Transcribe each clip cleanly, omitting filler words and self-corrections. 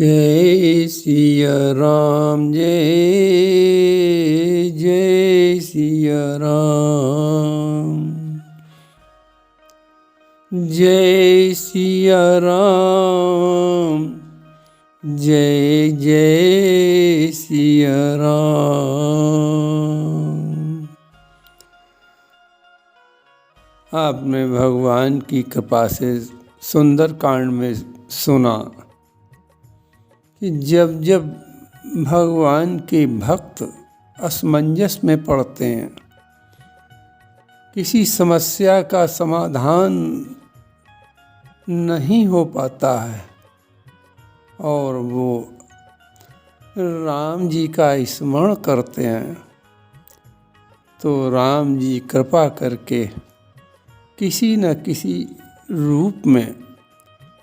जय सिया राम, जय जय सिया राम, जय सिया राम, जय जय सिया राम। आपने भगवान की कृपा से सुंदर कांड में सुना कि जब जब भगवान के भक्त असमंजस में पड़ते हैं, किसी समस्या का समाधान नहीं हो पाता है और वो राम जी का स्मरण करते हैं, तो राम जी कृपा करके किसी न किसी रूप में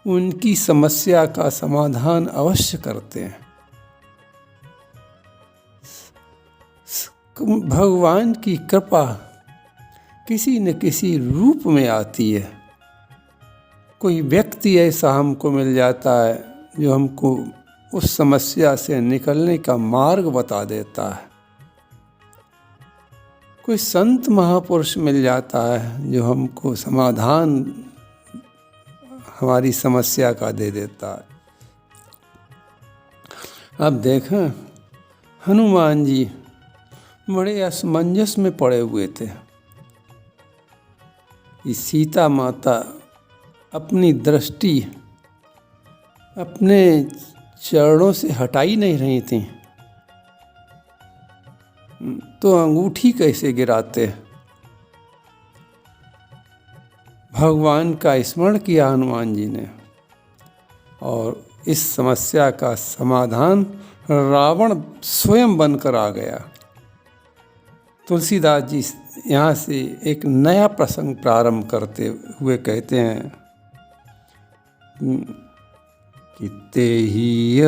उनकी समस्या का समाधान अवश्य करते हैं। भगवान की कृपा किसी न किसी रूप में आती है। कोई व्यक्ति ऐसा हमको मिल जाता है जो हमको उस समस्या से निकलने का मार्ग बता देता है। कोई संत महापुरुष मिल जाता है जो हमको समाधान हमारी समस्या का दे देता है। अब देखें, हनुमान जी बड़े असमंजस में पड़े हुए थे कि सीता माता अपनी दृष्टि अपने चरणों से हटाई नहीं रही थी, तो अंगूठी कैसे गिराते। भगवान का स्मरण किया हनुमान जी ने और इस समस्या का समाधान रावण स्वयं बनकर आ गया। तुलसीदास जी यहाँ से एक नया प्रसंग प्रारंभ करते हुए कहते हैं कि तेहि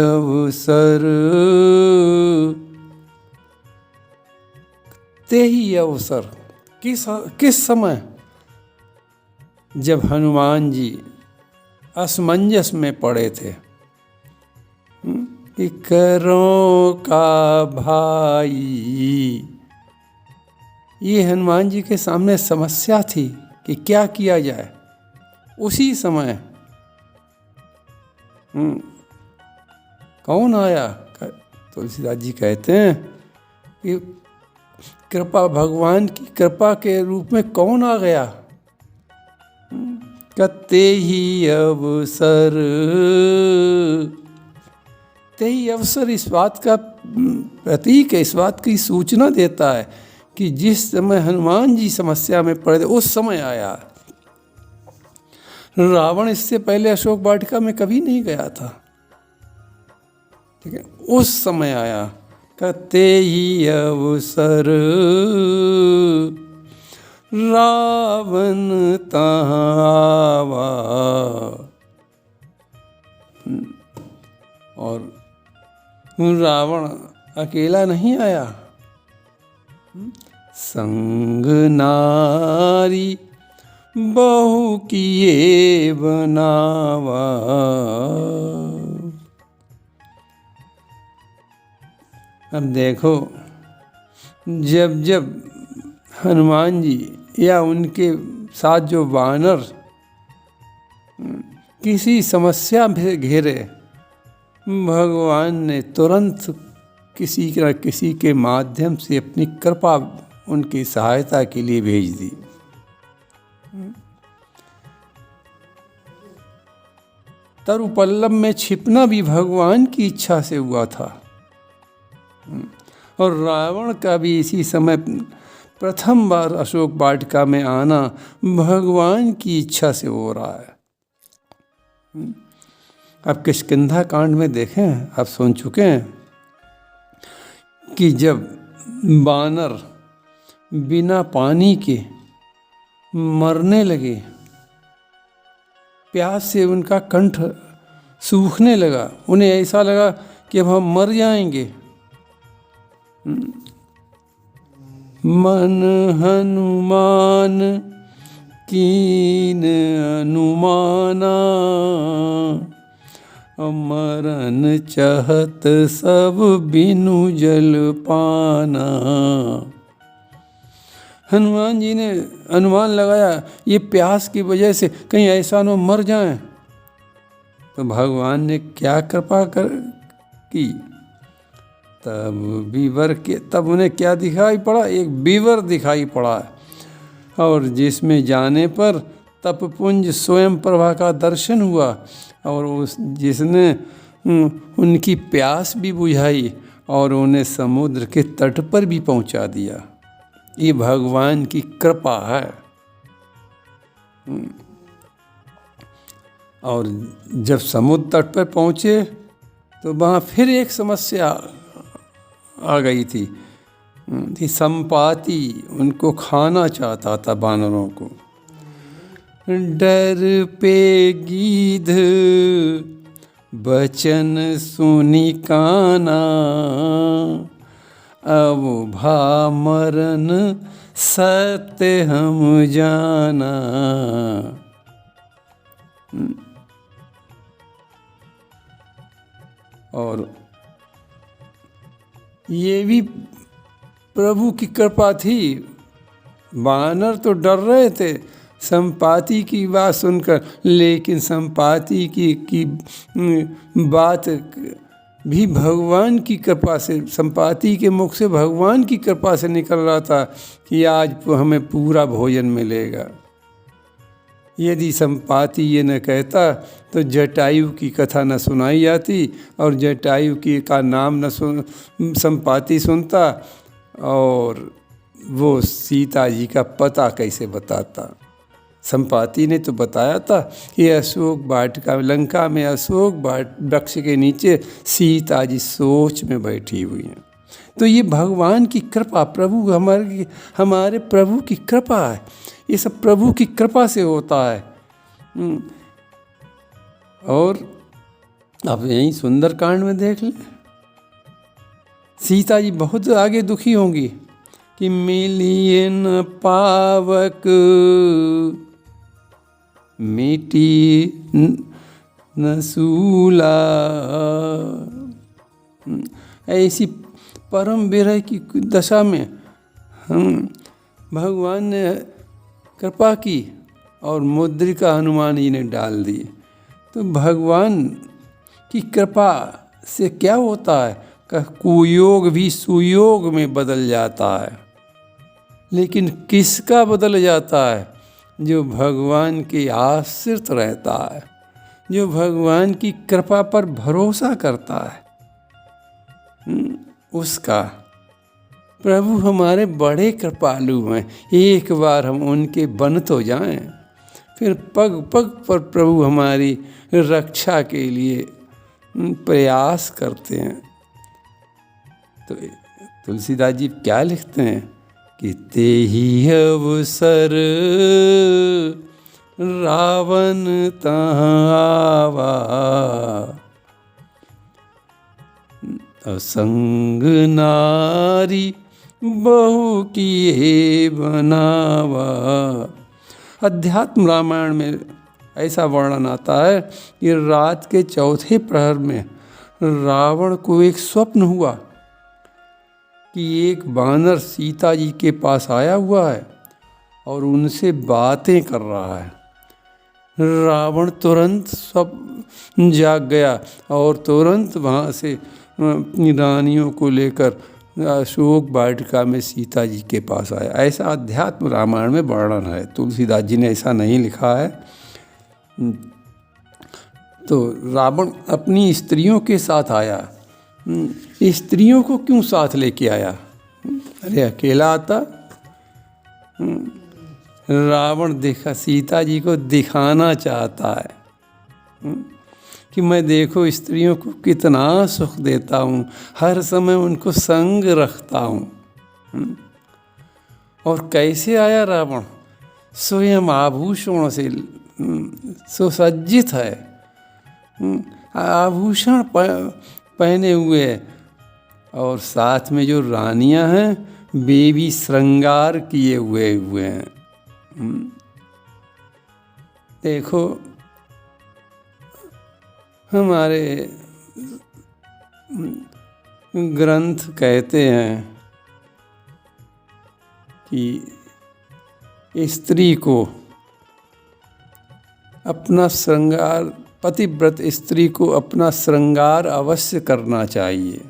अवसर किस समय जब हनुमान जी असमंजस में पड़े थे कि करो का भाई, ये हनुमान जी के सामने समस्या थी कि क्या किया जाए। उसी समय कौन आया? तुलसीदास जी कहते हैं कि कृपा, भगवान की कृपा के रूप में कौन आ गया? तेहि अवसर, तेहि अवसर इस बात का प्रतीक है, इस बात की सूचना देता है कि जिस समय हनुमान जी समस्या में पड़े थे उस समय आया। रावण इससे पहले अशोक वाटिका में कभी नहीं गया था, ठीक है, उस समय आया। तेहि अवसर रावण तहाँ आवा, और रावण अकेला नहीं आया, संग नारी बहु किए बनावा। अब देखो, जब जब हनुमान जी या उनके साथ जो वानर किसी समस्या में घेरे, भगवान ने तुरंत किसी न किसी के माध्यम से अपनी कृपा उनकी सहायता के लिए भेज दी। तरुपल्लव में छिपना भी भगवान की इच्छा से हुआ था और रावण का भी इसी समय प्रथम बार अशोक वाटिका में आना भगवान की इच्छा से हो रहा है। अब किष्किंधा कांड में देखें, आप सुन चुके हैं कि जब बानर बिना पानी के मरने लगे, प्यास से उनका कंठ सूखने लगा, उन्हें ऐसा लगा कि अब हम मर जाएंगे। मन हनुमान कीन अनुमाना, मरन चाहत सब बिनु जल पाना। हनुमान जी ने अनुमान लगाया ये प्यास की वजह से कहीं ऐसा न मर जाएं। तो भगवान ने क्या कृपा की, तब उन्हें क्या दिखाई पड़ा, एक बीवर दिखाई पड़ा, और जिसमें जाने पर तपपुंज स्वयं प्रभा का दर्शन हुआ, और जिसने उनकी प्यास भी बुझाई और उन्हें समुद्र के तट पर भी पहुंचा दिया। ये भगवान की कृपा है। और जब समुद्र तट पर पहुंचे तो वहाँ फिर एक समस्या आ गई थी। संपाति उनको खाना चाहता था, बानरों को। डर पे गीध बचन सुनी काना, अब भा मरन सत्य हम जाना। और ये भी प्रभु की कृपा थी। वानर तो डर रहे थे संपाति की बात सुनकर, लेकिन संपाति की बात भी भगवान की कृपा से, संपाति के मुख से भगवान की कृपा से निकल रहा था कि आज हमें पूरा भोजन मिलेगा। यदि संपाति ये न कहता तो जटायु की कथा न सुनाई जाती, और जटायु की का नाम न संपाति सुनता, और वो सीता जी का पता कैसे बताता। संपाति ने तो बताया था कि अशोक वाटिका, लंका में अशोक वृक्ष के नीचे सीता जी सोच में बैठी हुई हैं। तो ये भगवान की कृपा, प्रभु हमारे प्रभु की कृपा है। ये सब प्रभु की कृपा से होता है। और अब यही सुंदरकांड में देख लें, सीता जी बहुत आगे दुखी होंगी कि मिलिए न पावक मिटी न सूला। ऐसी परम विरह की दशा में भगवान ने कृपा की और मुद्रिका हनुमान जी ने डाल दी। तो भगवान की कृपा से क्या होता है, कुयोग भी सुयोग में बदल जाता है। लेकिन किसका बदल जाता है? जो भगवान के आश्रित रहता है, जो भगवान की कृपा पर भरोसा करता है, उसका। प्रभु हमारे बड़े कृपालु हैं। एक बार हम उनके बन तो जाएं, फिर पग पग पर प्रभु हमारी रक्षा के लिए प्रयास करते हैं। तो तुलसीदास जी क्या लिखते हैं कि तेहि अवसर रावण तहाँ आवा, असंग नारी बहु किए बनावा। अध्यात्म रामायण में ऐसा वर्णन आता है कि रात के चौथे प्रहर में रावण को एक स्वप्न हुआ कि एक वानर सीता जी के पास आया हुआ है और उनसे बातें कर रहा है। रावण तुरंत सब जाग गया और तुरंत वहाँ से रानियों को लेकर अशोक वाटिका में सीता जी के पास आया। ऐसा अध्यात्म रामायण में वर्णन है। तुलसीदास जी ने ऐसा नहीं लिखा है। तो रावण अपनी स्त्रियों के साथ आया। स्त्रियों को क्यों साथ लेके आया? अरे अकेला आता? रावण देखा सीता जी को दिखाना चाहता है कि मैं देखो स्त्रियों को कितना सुख देता हूँ, हर समय उनको संग रखता हूँ। और कैसे आया रावण? स्वयं आभूषणों से सुसज्जित है, आभूषण पहने हुए है, और साथ में जो रानियां हैं वे भी श्रृंगार किए हुए हैं। देखो हमारे ग्रंथ कहते हैं कि स्त्री को अपना श्रृंगार, पतिव्रत स्त्री को अपना श्रृंगार अवश्य करना चाहिए।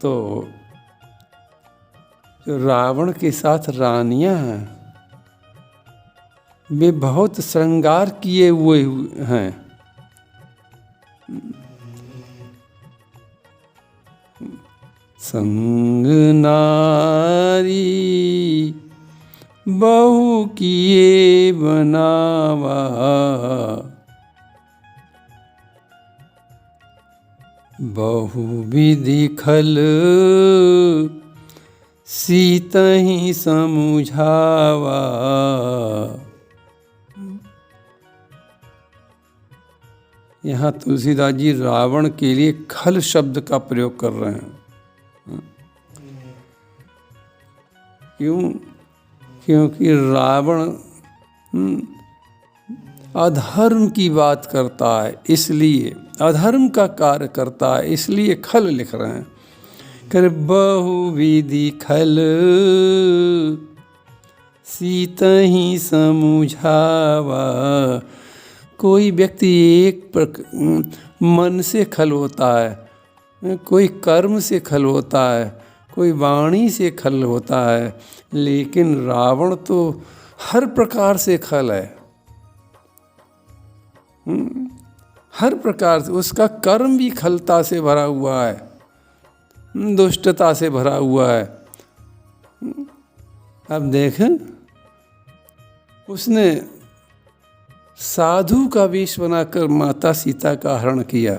तो जो रावण के साथ रानियां हैं वे बहुत श्रृंगार किए हुए हैं। संग नारी बहु किए बनावा, बहु विधि खल सीतहि समुझावा। यहाँ तुलसीदास जी रावण के लिए खल शब्द का प्रयोग कर रहे हैं। क्यों? क्योंकि रावण अधर्म की बात करता है, इसलिए अधर्म का कार्य करता है, इसलिए खल लिख रहे हैं। कर बहुविधि खल सीतहि समुझावा। कोई व्यक्ति एक मन से खल होता है, कोई कर्म से खल होता है, कोई वाणी से खल होता है, लेकिन रावण तो हर प्रकार से खल है। हर प्रकार से उसका कर्म भी खलता से भरा हुआ है, दुष्टता से भरा हुआ है। अब देखें, उसने साधु का वेश बनाकर माता सीता का हरण किया,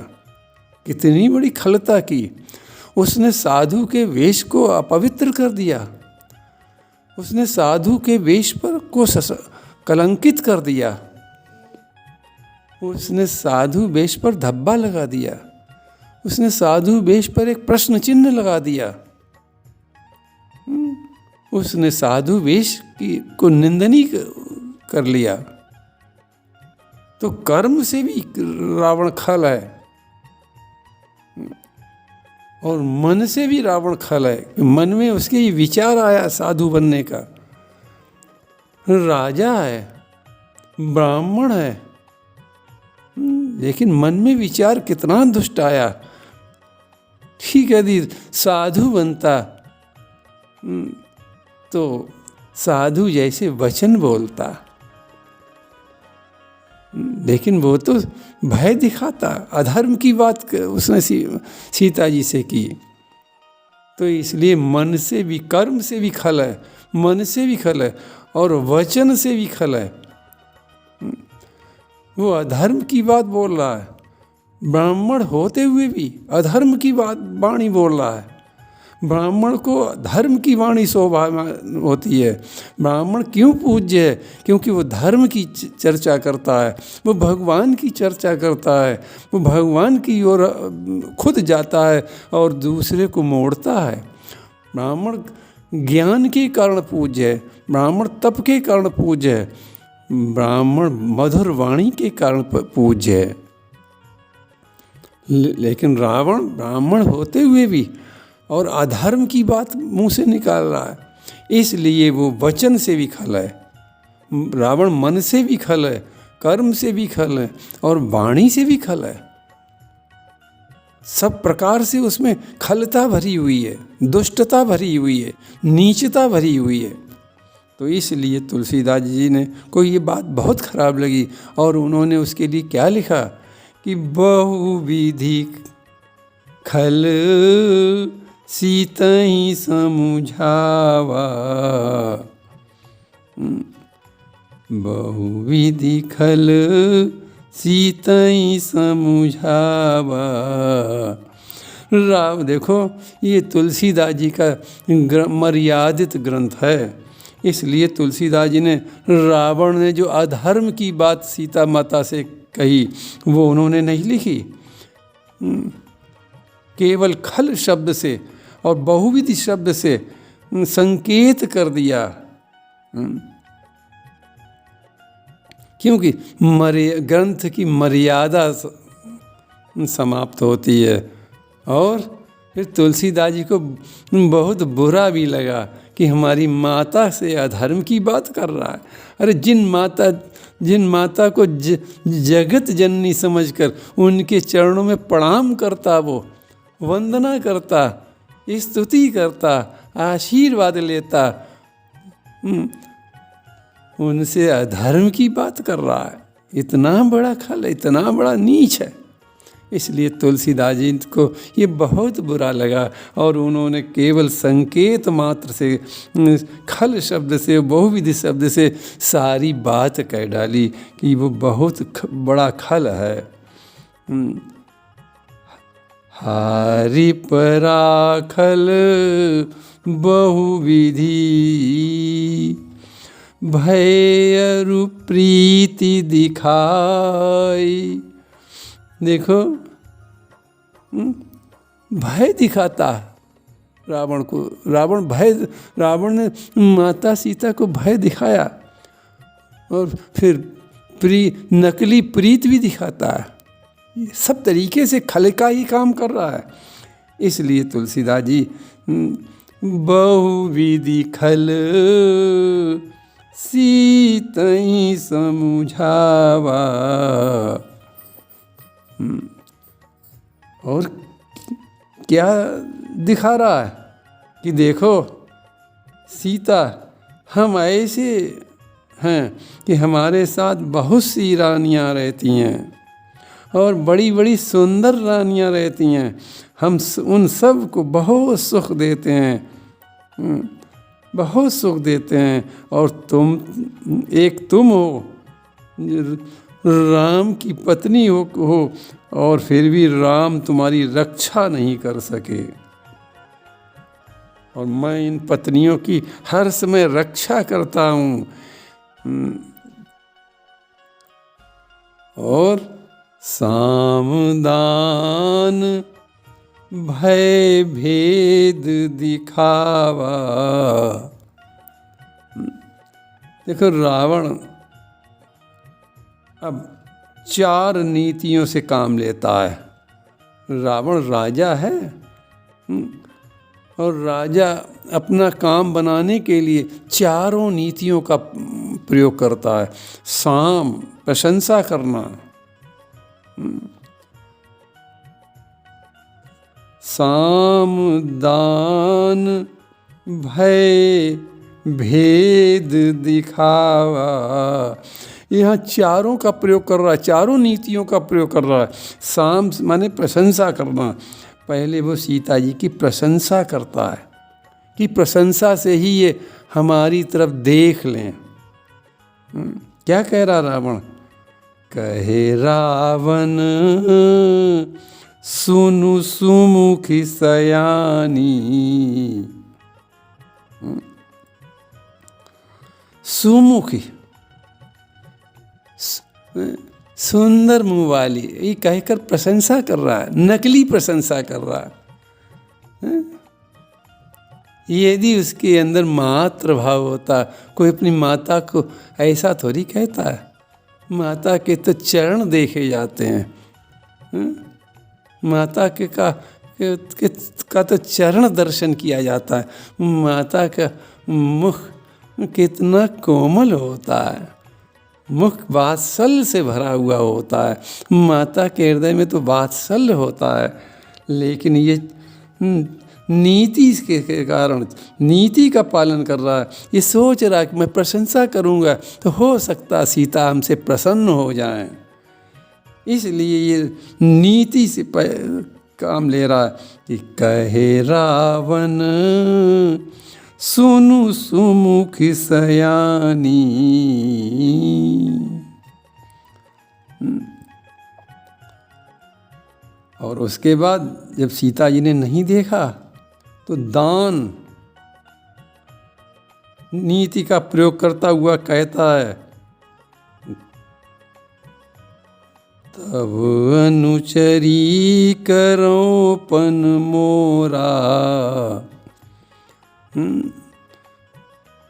कितनी बड़ी खलता की। उसने साधु के वेश को अपवित्र कर दिया, उसने साधु के वेश पर को कलंकित कर दिया, उसने साधु वेश पर धब्बा लगा दिया, उसने साधु वेश पर एक प्रश्न चिन्ह लगा दिया, उसने साधु वेश को निंदनीय कर लिया। तो कर्म से भी रावण खल है और मन से भी रावण खल है। मन में उसके ये विचार आया साधु बनने का। राजा है, ब्राह्मण है, लेकिन मन में विचार कितना दुष्ट आया। ठीक है, यदि साधु बनता तो साधु जैसे वचन बोलता, लेकिन वो तो भय दिखाता। अधर्म की बात उसने सीता जी से की। तो इसलिए मन से भी, कर्म से भी खल है, मन से भी खल है और वचन से भी खल है। वो अधर्म की बात बोल रहा है, ब्राह्मण होते हुए भी अधर्म की बात वाणी बोल रहा है। ब्राह्मण को धर्म की वाणी शोभा होती है। ब्राह्मण क्यों पूज्य है? क्योंकि वो धर्म की चर्चा करता है, वो भगवान की चर्चा करता है, वो भगवान की ओर खुद जाता है और दूसरे को मोड़ता है। ब्राह्मण ज्ञान के कारण पूज्य है, ब्राह्मण तप के कारण पूज्य है, ब्राह्मण मधुर वाणी के कारण पूज्य है। लेकिन रावण ब्राह्मण होते हुए भी और अधर्म की बात मुंह से निकाल रहा है, इसलिए वो वचन से भी खल है। रावण मन से भी खल है, कर्म से भी खल है और वाणी से भी खल है। सब प्रकार से उसमें खलता भरी हुई है, दुष्टता भरी हुई है, नीचता भरी हुई है। तो इसलिए तुलसीदास जी ने को ये बात बहुत खराब लगी और उन्होंने उसके लिए क्या लिखा कि बहुविधि खल सीतहि समुझावा। बहुविधि खल सीतहि समुझावा। राम देखो, ये तुलसीदास जी का मर्यादित ग्रंथ है, इसलिए तुलसीदास जी ने रावण ने जो अधर्म की बात सीता माता से कही वो उन्होंने नहीं लिखी। केवल खल शब्द से और बहुविधि शब्द से संकेत कर दिया क्योंकि ग्रंथ की मर्यादा समाप्त होती है। और फिर तुलसीदास जी को बहुत बुरा भी लगा कि हमारी माता से अधर्म की बात कर रहा है। अरे जिन माता को जगत जननी समझकर उनके चरणों में प्रणाम करता, वो वंदना करता, स्तुति करता, आशीर्वाद लेता, उनसे अधर्म की बात कर रहा है। इतना बड़ा खल, इतना बड़ा नीच है। इसलिए तुलसीदास जी को ये बहुत बुरा लगा और उन्होंने केवल संकेत मात्र से, खल शब्द से, बहुविधि शब्द से सारी बात कह डाली कि वो बहुत बड़ा खल है। हारि पराखल बहुविधि, भय अरु प्रीति दिखाई। देखो, भय दिखाता रावण को। रावण ने माता सीता को भय दिखाया और फिर नकली प्रीत भी दिखाता है। ये सब तरीके से खल का ही काम कर रहा है। इसलिए तुलसीदास जी बहुविधि खल सीतई समुझावा। और क्या दिखा रहा है कि देखो सीता, हम ऐसे हैं कि हमारे साथ बहुत सी रानियां रहती हैं और बड़ी बड़ी सुंदर रानियां रहती हैं। हम उन सब को बहुत सुख देते हैं, बहुत सुख देते हैं। और तुम हो, राम की पत्नी हो और फिर भी राम तुम्हारी रक्षा नहीं कर सके। और मैं इन पत्नियों की हर समय रक्षा करता हूँ। और सामदान भय भेद दिखावा। देखो, रावण अब 4 नीतियों से काम लेता है। रावण राजा है और राजा अपना काम बनाने के लिए 4 नीतियों का प्रयोग करता है। साम, प्रशंसा करना, साम दान भय भेद दिखावा। यहाँ 4 का प्रयोग कर रहा है, 4 नीतियों का प्रयोग कर रहा है। साम माने प्रशंसा करना। पहले वो सीता जी की प्रशंसा करता है कि प्रशंसा से ही ये हमारी तरफ देख लें। क्या कह रहा रावण? कहे रावण सुनु सुमुखी सयानी। सुमुखी, सुंदर मुंह वाली, ये कहकर प्रशंसा कर रहा है, नकली प्रशंसा कर रहा है। यदि उसके अंदर मातृ भाव होता, कोई अपनी माता को ऐसा थोड़ी कहता है। माता के तो चरण देखे जाते हैं। माता के का तो चरण दर्शन किया जाता है। माता का मुख कितना कोमल होता है, मुख वात्सल्य से भरा हुआ होता है। माता के हृदय में तो वात्सल्य होता है। लेकिन ये नीति के कारण, नीति का पालन कर रहा है। ये सोच रहा है कि मैं प्रशंसा करूँगा तो हो सकता सीता हमसे प्रसन्न हो जाए। इसलिए ये नीति से काम ले रहा है कि कहे रावण सुनु सुमुखी सयानी। और उसके बाद जब सीता जी ने नहीं देखा तो दान नीति का प्रयोग करता हुआ कहता है, तब अनुचरी करो पन मोरा।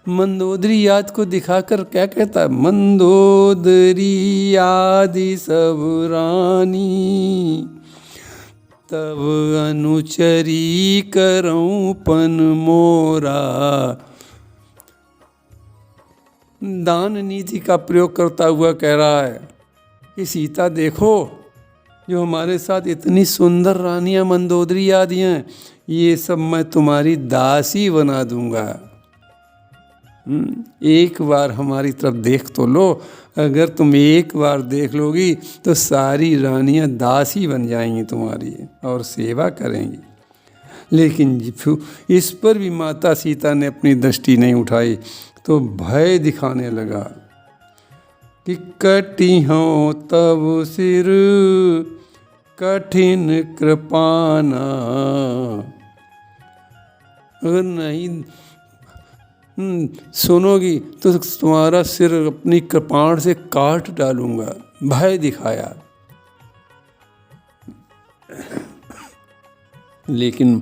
मंदोदरी याद को दिखाकर क्या कहता है, मंदोदरी यादि सब रानी, तब अनुचरी करऊं पन मोरा। दान नीति का प्रयोग करता हुआ कह रहा है कि सीता देखो, जो हमारे साथ इतनी सुंदर रानियां मंदोदरी आदि हैं, ये सब मैं तुम्हारी दासी बना दूंगा। एक बार हमारी तरफ देख तो लो, अगर तुम एक बार देख लोगी तो सारी रानियां दासी बन जाएंगी तुम्हारी और सेवा करेंगी। लेकिन इस पर भी माता सीता ने अपनी दृष्टि नहीं उठाई, तो भय दिखाने लगा कि कटी हो तब सिर कठिन कृपाना। अगर नहीं सुनोगी तो तुम्हारा सिर अपनी कृपाण से काट डालूंगा। भय दिखाया। लेकिन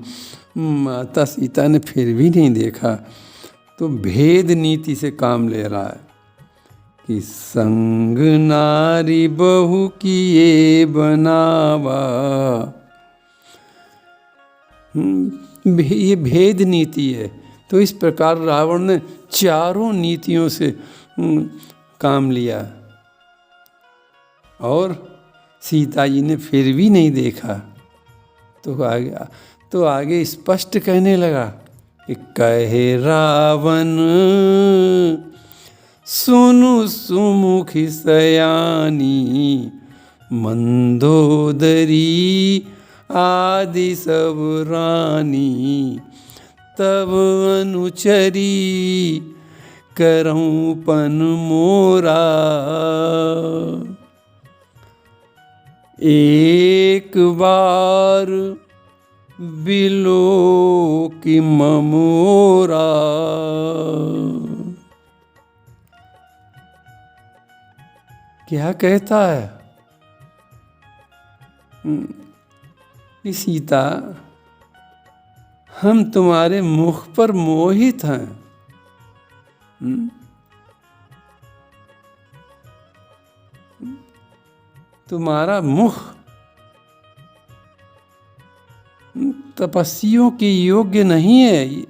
माता सीता ने फिर भी नहीं देखा, तो भेद नीति से काम ले रहा है कि संग नारी बहु किए बनावा। ये भेद नीति है। तो इस प्रकार रावण ने चारों नीतियों से काम लिया और सीता जी ने फिर भी नहीं देखा। तो आगे स्पष्ट कहने लगा कि कहे रावण सुनु सुमुखी सयानी, मंदोदरी आदि सब रानी, तब अनुचरी करऊं पन मोरा। एक बार बिलो की ममोरा। क्या कहता है कि सीता, हम तुम्हारे मुख पर मोहित हैं। तुम्हारा मुख तपस्वियों के योग्य नहीं है,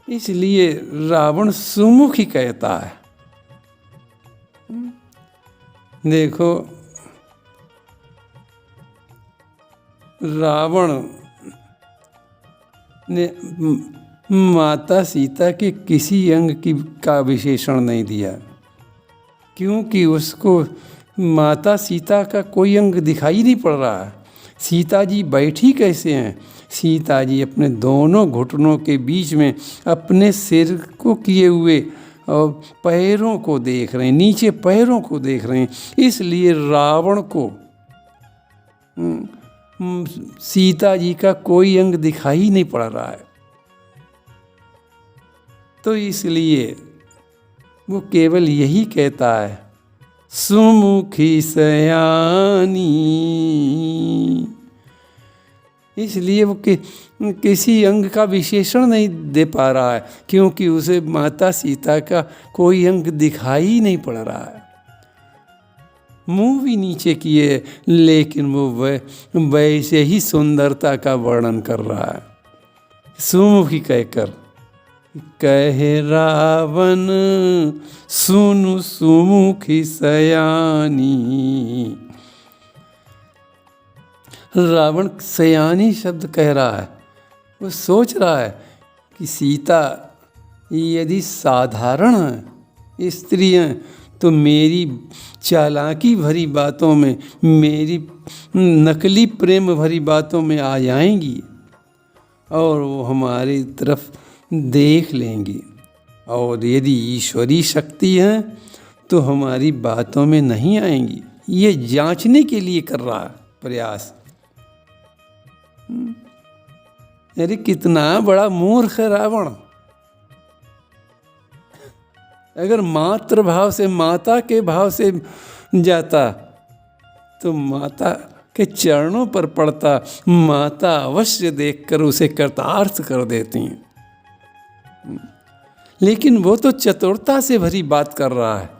इसलिए रावण सुमुख ही कहता है। देखो, रावण ने माता सीता के किसी अंग का विशेषण नहीं दिया, क्योंकि उसको माता सीता का कोई अंग दिखाई नहीं पड़ रहा है। सीता जी बैठी कैसे हैं? सीता जी अपने दोनों घुटनों के बीच में अपने सिर को किए हुए और पैरों को देख रहे हैं, नीचे पैरों को देख रहे हैं। इसलिए रावण को सीता जी का कोई अंग दिखाई नहीं पड़ रहा है। तो इसलिए वो केवल यही कहता है, सुमुखी सयानी। इसलिए वो किसी अंग का विशेषण नहीं दे पा रहा है, क्योंकि उसे माता सीता का कोई अंग दिखाई नहीं पड़ रहा है। मुंह भी नीचे किए, लेकिन वो वैसे ही सुंदरता का वर्णन कर रहा है। सुमुखी कहकर कहे रावण सुनु सुमुखी सयानी। रावण सयानी शब्द कह रहा है। वो सोच रहा है कि सीता यदि साधारण स्त्री हैं तो मेरी चालाकी भरी बातों में, मेरी नकली प्रेम भरी बातों में आ जाएंगी और वो हमारी तरफ देख लेंगी, और यदि ईश्वरी शक्ति है तो हमारी बातों में नहीं आएंगी। ये जांचने के लिए कर रहा है प्रयास। अरे कितना बड़ा मूर्ख है रावण। अगर मातृ भाव से, माता के भाव से जाता तो माता के चरणों पर पड़ता, माता अवश्य देखकर उसे कृतार्थ कर देती हैं। लेकिन वो तो चतुरता से भरी बात कर रहा है,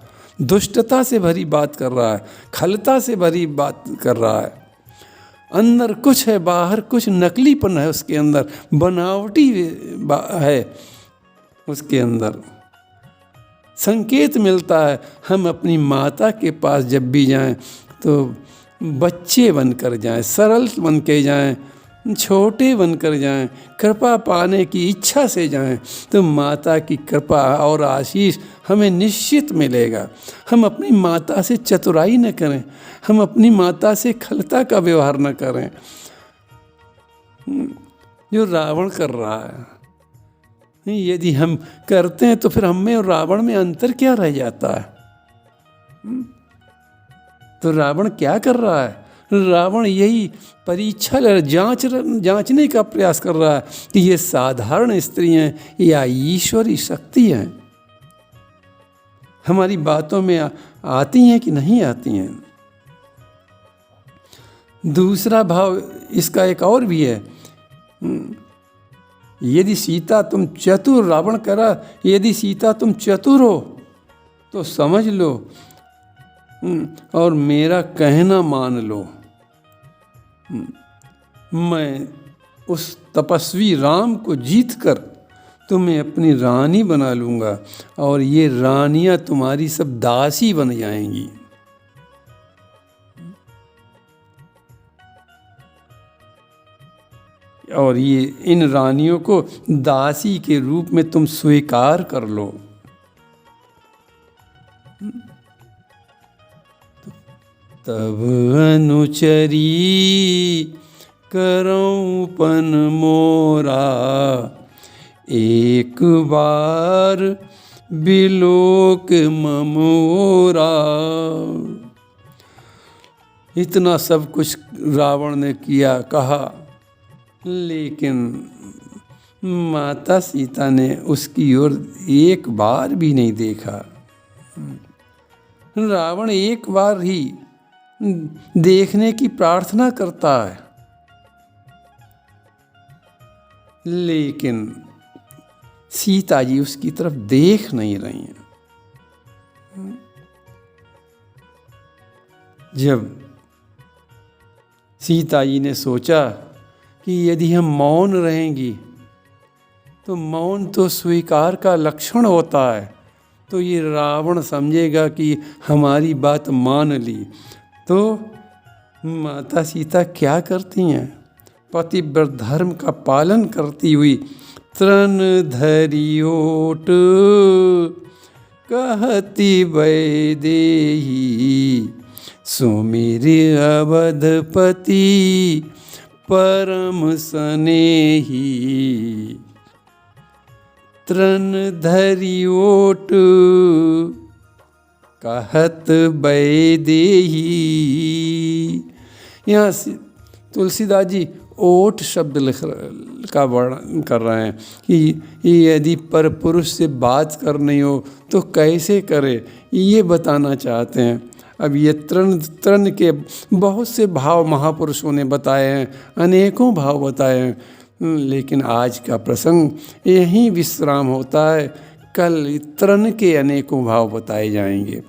दुष्टता से भरी बात कर रहा है, खलता से भरी बात कर रहा है। अंदर कुछ है, बाहर कुछ, नकलीपन है उसके अंदर, बनावटी है उसके अंदर। संकेत मिलता है हम अपनी माता के पास जब भी जाएं तो बच्चे बनकर जाएं, सरल बन के जाएं, छोटे बनकर जाएं, कृपा पाने की इच्छा से जाएं, तो माता की कृपा और आशीष हमें निश्चित मिलेगा। हम अपनी माता से चतुराई न करें, हम अपनी माता से खलता का व्यवहार न करें जो रावण कर रहा है। नहीं, यदि हम करते हैं तो फिर हम में और रावण में अंतर क्या रह जाता है? तो रावण क्या कर रहा है? रावण यही परीक्षा जांचने का प्रयास कर रहा है कि ये साधारण स्त्री हैं या ईश्वरी शक्ति हैं, हमारी बातों में आती हैं कि नहीं आती हैं। दूसरा भाव इसका एक और भी है, यदि सीता तुम चतुर, रावण करा, यदि सीता तुम चतुर हो तो समझ लो और मेरा कहना मान लो, मैं उस तपस्वी राम को जीत कर तुम्हें अपनी रानी बना लूँगा और ये रानियाँ तुम्हारी सब दासी बन जाएंगी। और ये इन रानियों को दासी के रूप में तुम स्वीकार कर लो। तब अनुचरी करऊं पन मोरा, एक बार बिलोक ममोरा। इतना सब कुछ रावण ने किया, कहा, लेकिन माता सीता ने उसकी ओर एक बार भी नहीं देखा। रावण एक बार ही देखने की प्रार्थना करता है, लेकिन सीता जी उसकी तरफ देख नहीं रही हैं। जब सीता जी ने सोचा कि यदि हम मौन रहेंगी तो मौन तो स्वीकार का लक्षण होता है, तो ये रावण समझेगा कि हमारी बात मान ली। तो माता सीता क्या करती हैं? पतिव्रत धर्म का पालन करती हुई तृण धरि ओट कहती वैदेही, सुमिर अवधपति परम स्नेही। तृण धरि ओट कहत वैदेही। यहाँ तुलसीदास जी ओट शब्द का वर्णन कर रहे हैं कि यदि पर पुरुष से बात करनी हो तो कैसे करे, ये बताना चाहते हैं। अब ये तृण के बहुत से भाव महापुरुषों ने बताए हैं, अनेकों भाव बताए हैं, लेकिन आज का प्रसंग यहीं विश्राम होता है। कल तृण के अनेकों भाव बताए जाएंगे।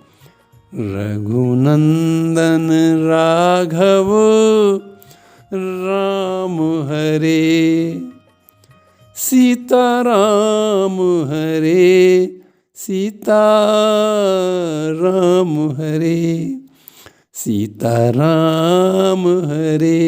रघुनंदन राघव राम हरे, सीता राम हरे, सीता राम हरे, सीता राम हरे।